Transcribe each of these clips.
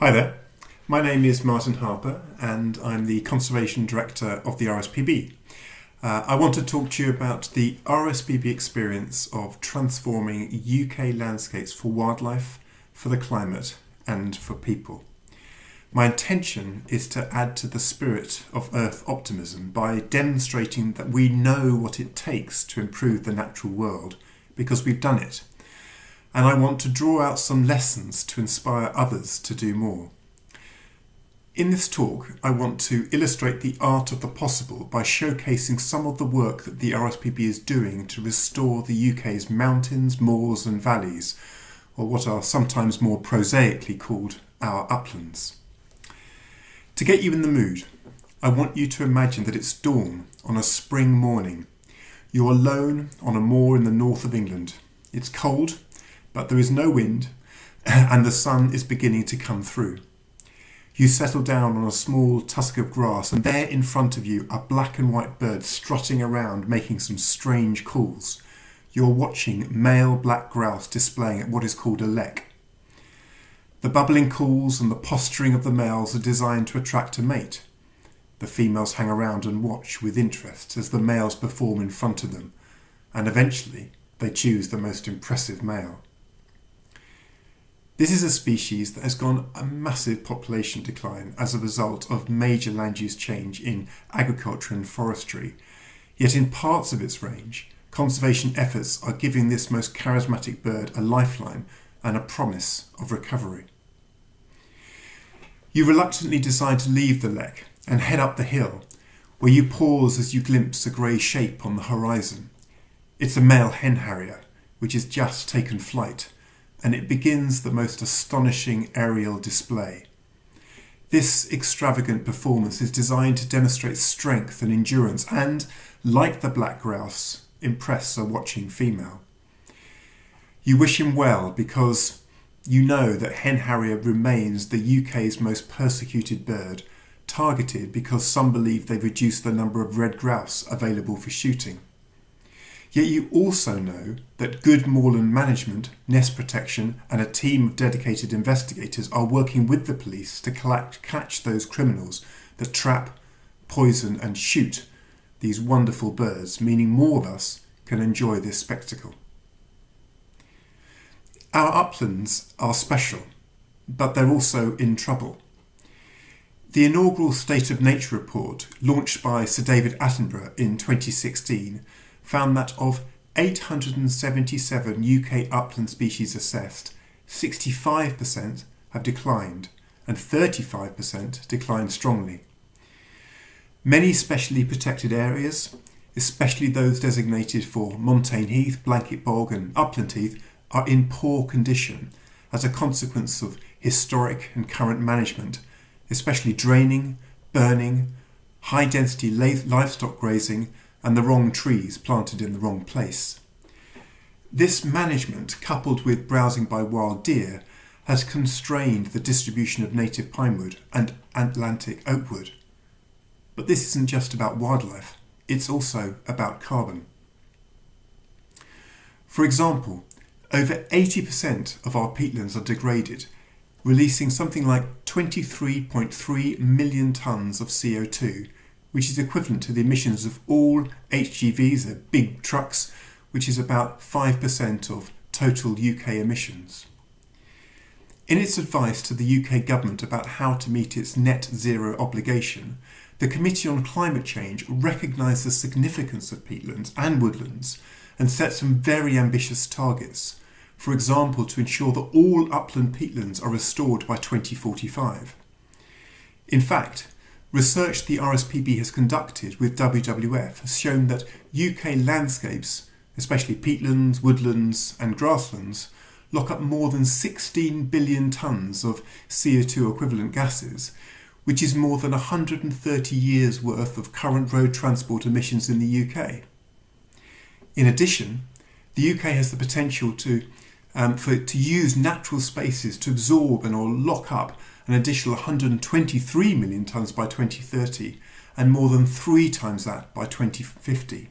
Hi there, my name is Martin Harper and I'm the Conservation Director of the RSPB. I want to talk to you about the RSPB experience of transforming UK landscapes for wildlife, for the climate and for people. My intention is to add to the spirit of Earth optimism by demonstrating that we know what it takes to improve the natural world because we've done it. And I want to draw out some lessons to inspire others to do more. In this talk, I want to illustrate the art of the possible by showcasing some of the work that the RSPB is doing to restore the UK's mountains, moors and valleys, or what are sometimes more prosaically called our uplands. To get you in the mood, I want you to imagine that it's dawn on a spring morning. You're alone on a moor in the north of England. It's cold, but there is no wind, and the sun is beginning to come through. You settle down on a small tusk of grass, and there in front of you are black and white birds strutting around making some strange calls. You're watching male black grouse displaying at what is called a lek. The bubbling calls and the posturing of the males are designed to attract a mate. The females hang around and watch with interest as the males perform in front of them, and eventually they choose the most impressive male. This is a species that has gone a massive population decline as a result of major land use change in agriculture and forestry, yet in parts of its range, conservation efforts are giving this most charismatic bird a lifeline and a promise of recovery. You reluctantly decide to leave the lek and head up the hill, where you pause as you glimpse a grey shape on the horizon. It's a male hen harrier, which has just taken flight, and it begins the most astonishing aerial display. This extravagant performance is designed to demonstrate strength and endurance and, like the black grouse, impress a watching female. You wish him well because you know that hen harrier remains the UK's most persecuted bird, targeted because some believe they've reduced the number of red grouse available for shooting. Yet you also know that good moorland management, nest protection and a team of dedicated investigators are working with the police to catch those criminals that trap, poison and shoot these wonderful birds, meaning more of us can enjoy this spectacle. Our uplands are special, but they're also in trouble. The inaugural State of Nature report, launched by Sir David Attenborough in 2016, found that of 877 UK upland species assessed, 65% have declined and 35% declined strongly. Many specially protected areas, especially those designated for montane heath, blanket bog and upland heath, are in poor condition as a consequence of historic and current management, especially draining, burning, high density livestock grazing and the wrong trees planted in the wrong place. This management, coupled with browsing by wild deer, has constrained the distribution of native pinewood and Atlantic oakwood. But this isn't just about wildlife, it's also about carbon. For example, over 80% of our peatlands are degraded, releasing something like 23.3 million tonnes of CO2, which is equivalent to the emissions of all HGVs, the big trucks, which is about 5% of total UK emissions. In its advice to the UK government about how to meet its net zero obligation, the Committee on Climate Change recognised the significance of peatlands and woodlands and set some very ambitious targets, for example to ensure that all upland peatlands are restored by 2045. In fact, research the RSPB has conducted with WWF has shown that UK landscapes, especially peatlands, woodlands and grasslands, lock up more than 16 billion tonnes of CO2 equivalent gases, which is more than 130 years' worth of current road transport emissions in the UK. In addition, the UK has the potential to use natural spaces to absorb and or lock up an additional 123 million tonnes by 2030 and more than 3 times that by 2050.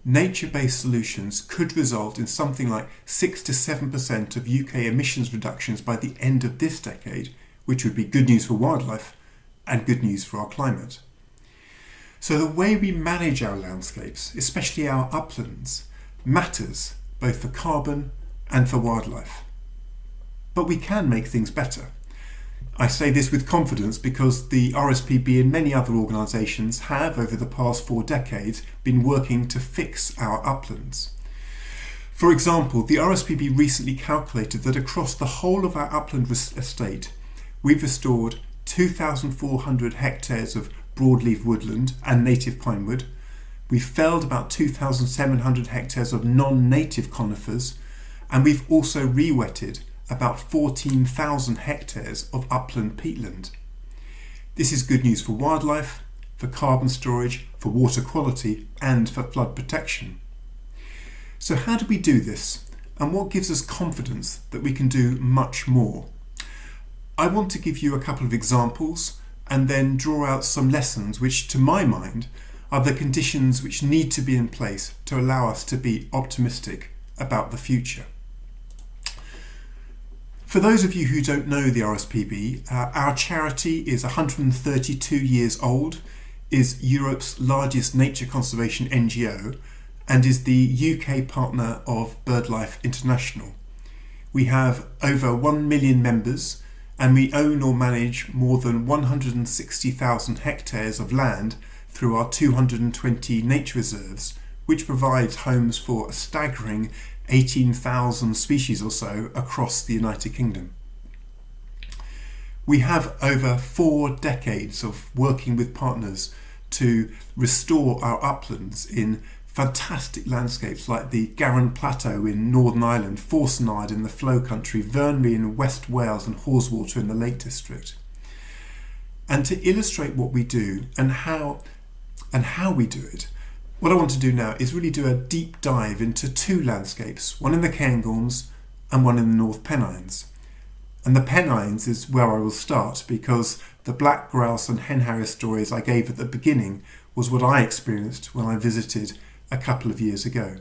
Nature-based solutions could result in something like 6 to 7% of UK emissions reductions by the end of this decade which would be good news for wildlife and good news for our climate. So the way we manage our landscapes, especially our uplands, matters both for carbon and for wildlife. But we can make things better. I say this with confidence because the RSPB and many other organisations have, over the past 4 decades, been working to fix our uplands. For example, the RSPB recently calculated that across the whole of our upland estate, we've restored 2,400 hectares of broadleaf woodland and native pinewood. We've felled about 2,700 hectares of non-native conifers, and we've also re-wetted about 14,000 hectares of upland peatland. This is good news for wildlife, for carbon storage, for water quality, and for flood protection. So how do we do this, and what gives us confidence that we can do much more? I want to give you a couple of examples and then draw out some lessons which, to my mind, are the conditions which need to be in place to allow us to be optimistic about the future. For those of you who don't know the RSPB, our charity is 132 years old, is Europe's largest nature conservation NGO, and is the UK partner of BirdLife International. We have over 1 million members, and we own or manage more than 160,000 hectares of land through our 220 nature reserves, which provides homes for a staggering 18,000 species or so across the United Kingdom. We have over 4 decades of working with partners to restore our uplands in fantastic landscapes like the Garran Plateau in Northern Ireland, Forcenard in the Flow Country, Vyrnwy in West Wales and Haweswater in the Lake District. And to illustrate what we do and how we do it, what I want to do now is really do a deep dive into 2 landscapes, one in the Cairngorms and one in the North Pennines. And the Pennines is where I will start because the black grouse and hen harrier stories I gave at the beginning was what I experienced when I visited a couple of years ago.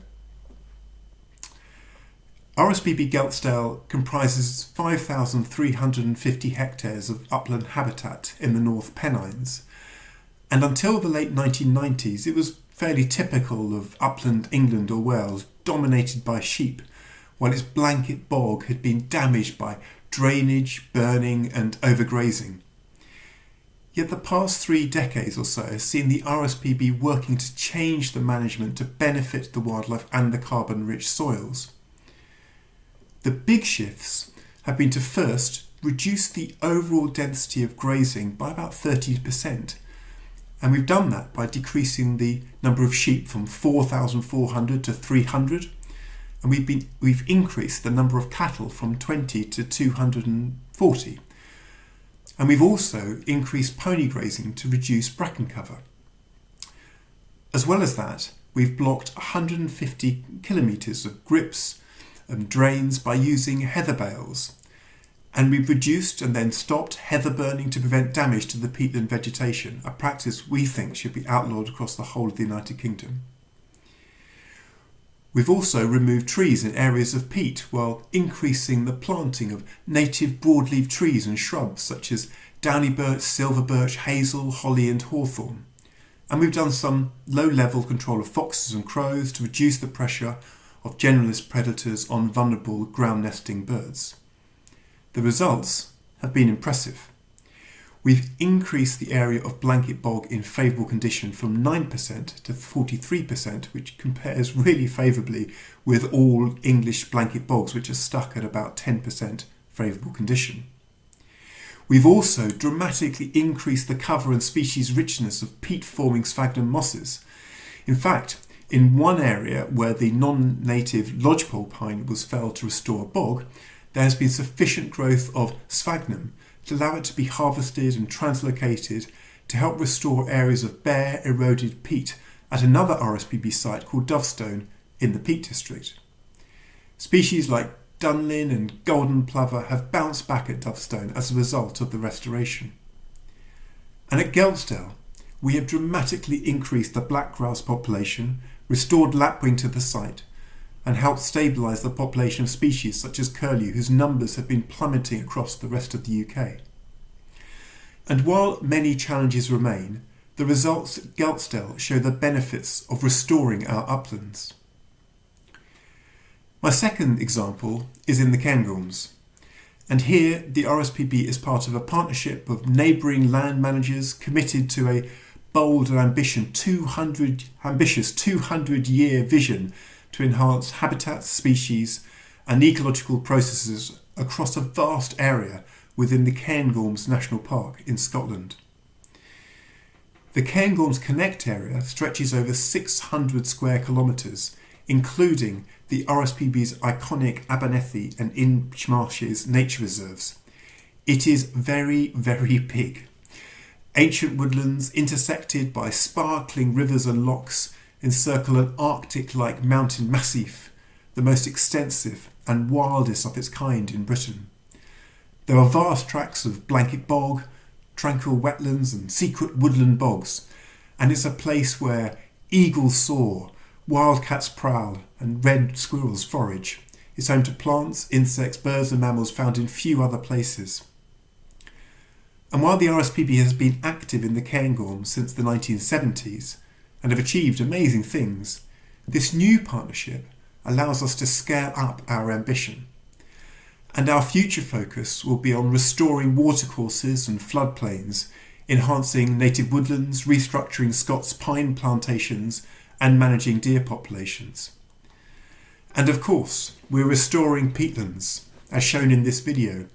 RSPB Geltsdale comprises 5,350 hectares of upland habitat in the North Pennines, and until the late 1990s it was fairly typical of upland England or Wales dominated by sheep, while its blanket bog had been damaged by drainage, burning and overgrazing. Yet the past 3 decades or so has seen the RSPB working to change the management to benefit the wildlife and the carbon-rich soils. The big shifts have been to first reduce the overall density of grazing by about 30%, and we've done that by decreasing the number of sheep from 4,400 to 300, and we've increased the number of cattle from 20 to 240. And we've also increased pony grazing to reduce bracken cover. As well as that, we've blocked 150 kilometres of grips and drains by using heather bales. And we've reduced and then stopped heather burning to prevent damage to the peatland vegetation, a practice we think should be outlawed across the whole of the United Kingdom. We've also removed trees in areas of peat while increasing the planting of native broadleaf trees and shrubs such as downy birch, silver birch, hazel, holly and hawthorn. And we've done some low-level control of foxes and crows to reduce the pressure of generalist predators on vulnerable ground-nesting birds. The results have been impressive. We've increased the area of blanket bog in favourable condition from 9% to 43%, which compares really favourably with all English blanket bogs, which are stuck at about 10% favourable condition. We've also dramatically increased the cover and species richness of peat-forming sphagnum mosses. In fact, in one area where the non-native lodgepole pine was felled to restore a bog, there has been sufficient growth of sphagnum to allow it to be harvested and translocated to help restore areas of bare, eroded peat at another RSPB site called Dovestone in the Peak District. Species like dunlin and golden plover have bounced back at Dovestone as a result of the restoration. And at Geltsdale, we have dramatically increased the black grouse population, restored lapwing to the site, and helped stabilise the population of species such as curlew, whose numbers have been plummeting across the rest of the UK. And while many challenges remain, the results at Geltsdale show the benefits of restoring our uplands. My second example is in the Cairngorms. And here the RSPB is part of a partnership of neighbouring land managers committed to a bold and ambitious 200-year vision to enhance habitats, species and ecological processes across a vast area within the Cairngorms National Park in Scotland. The Cairngorms Connect area stretches over 600 square kilometres, including the RSPB's iconic Abernethy and Inchmarshes nature reserves. It is very, very big. Ancient woodlands intersected by sparkling rivers and lochs encircle an Arctic-like mountain massif, the most extensive and wildest of its kind in Britain. There are vast tracts of blanket bog, tranquil wetlands and secret woodland bogs, and it's a place where eagles soar, wildcats prowl and red squirrels forage. It's home to plants, insects, birds and mammals found in few other places. And while the RSPB has been active in the Cairngorms since the 1970s and have achieved amazing things, this new partnership allows us to scale up our ambition. And our future focus will be on restoring watercourses and floodplains, enhancing native woodlands, restructuring Scots pine plantations and managing deer populations. And of course, we're restoring peatlands, as shown in this video,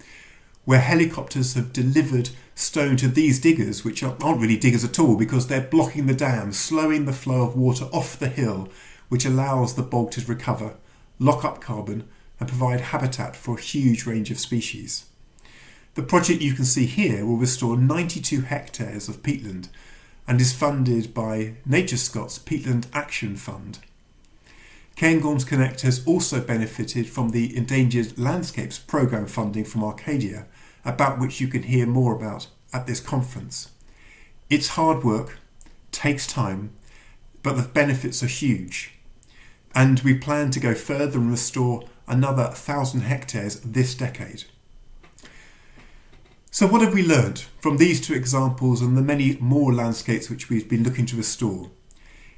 where helicopters have delivered stone to these diggers, which aren't really diggers at all because they're blocking the dam, slowing the flow of water off the hill, which allows the bog to recover, lock up carbon and provide habitat for a huge range of species. The project you can see here will restore 92 hectares of peatland and is funded by Nature Scots Peatland Action Fund. Cairngorms Connect has also benefited from the Endangered Landscapes programme funding from Arcadia, about which you can hear more about at this conference. It's hard work, takes time, but the benefits are huge. And we plan to go further and restore another 1,000 hectares this decade. So what have we learned from these two examples and the many more landscapes which we've been looking to restore?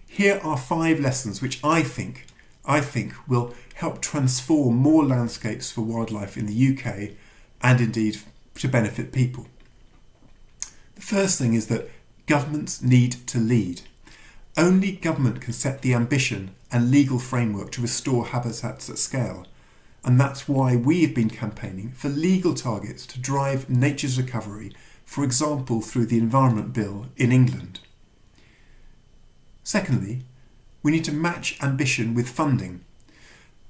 Here are 5 lessons which I think will help transform more landscapes for wildlife in the UK and indeed to benefit people. The first thing is that governments need to lead. Only government can set the ambition and legal framework to restore habitats at scale. And that's why we've been campaigning for legal targets to drive nature's recovery, for example through the Environment Bill in England. Secondly, we need to match ambition with funding.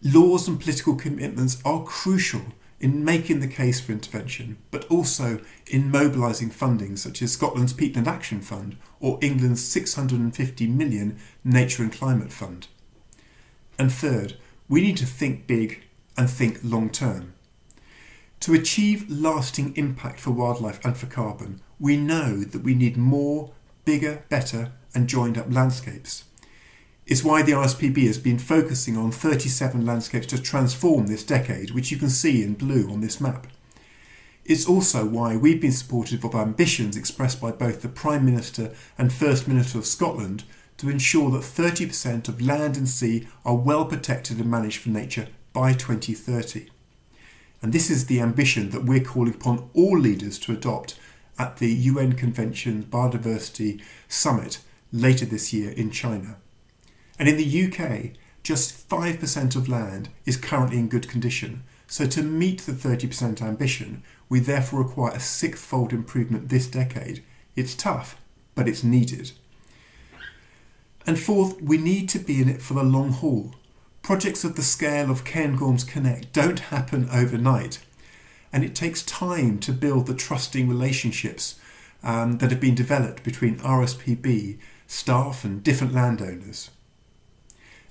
Laws and political commitments are crucial in making the case for intervention, but also in mobilising funding such as Scotland's Peatland Action Fund or England's £650 million Nature and Climate Fund. And third, we need to think big and think long term. To achieve lasting impact for wildlife and for carbon, we know that we need more, bigger, better and joined up landscapes. It's why the RSPB has been focusing on 37 landscapes to transform this decade, which you can see in blue on this map. It's also why we've been supportive of ambitions expressed by both the Prime Minister and First Minister of Scotland to ensure that 30% of land and sea are well protected and managed for nature by 2030. And this is the ambition that we're calling upon all leaders to adopt at the UN Convention Biodiversity Summit later this year in China. And in the UK, just 5% of land is currently in good condition. So to meet the 30% ambition, we therefore require a 6-fold improvement this decade. It's tough, but it's needed. And fourth, we need to be in it for the long haul. Projects of the scale of Cairngorms Connect don't happen overnight, and it takes time to build the trusting relationships that have been developed between RSPB, staff and different landowners.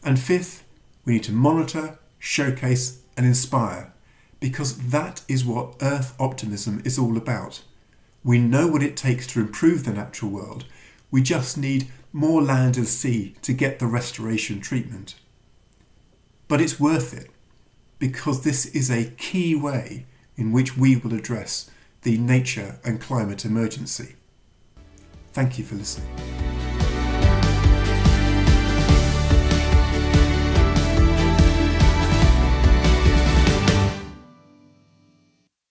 And fifth, we need to monitor, showcase and inspire, because that is what Earth optimism is all about. We know what it takes to improve the natural world. We just need more land and sea to get the restoration treatment. But it's worth it, because this is a key way in which we will address the nature and climate emergency. Thank you for listening.